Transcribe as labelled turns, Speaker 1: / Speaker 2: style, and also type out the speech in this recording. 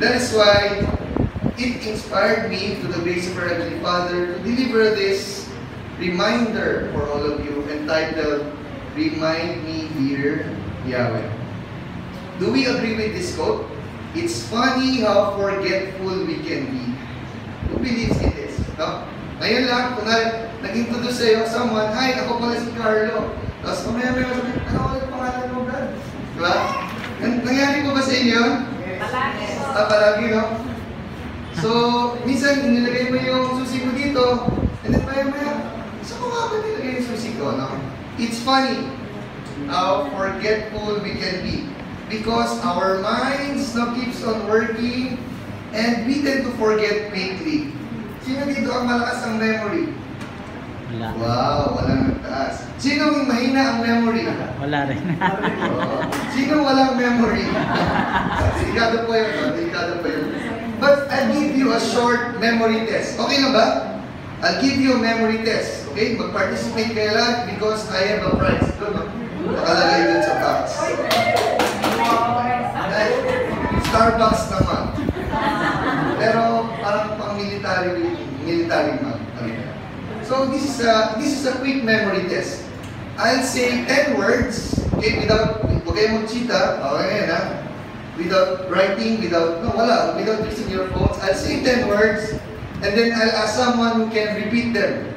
Speaker 1: That is why it inspired me, to the grace of our Heavenly Father, to deliver this reminder for all of you entitled, Remind Me, Dear Yahweh. Do we agree with this quote? It's funny how forgetful we can be. Who believes in this? No? Ngayon lang, kung nag-introduce sa'yo someone, hi, ako pala si Carlo. Tapos mamaya-maya sabi, ano ulit pangalan mo, Brad? Diba? Nangyari po ba sa inyo?
Speaker 2: Palagi.
Speaker 1: Palagi, no? So, minsan, nilagay mo yung susi mo dito, and then maya-maya, saan ko nga ba nilagay yung susi ko, no? It's funny how forgetful we can be. Because our minds now keeps on working, and we tend to forget quickly. Sino dito ang malakas ang memory?
Speaker 3: Wala.
Speaker 1: Wow, walang nagtaas. Sino ang mahina ang memory?
Speaker 3: Wala rin.
Speaker 1: Sino walang memory? Delikado po yun. Delikado po yun. But I'll give you a short memory test. Okay lang ba? I'll give you a memory test. Okay? Mag-participate kayo lahat because I have a prize. Ito, no? Nakalagay dun sa box. Starbucks naman. Pero parang pang-military man. So this is a quick memory test. I'll say 10 words, okay, without, huwag kayong mag-cheat, okay, ha? Without writing, without using your phones. I'll say 10 words, and then I'll ask someone who can repeat them.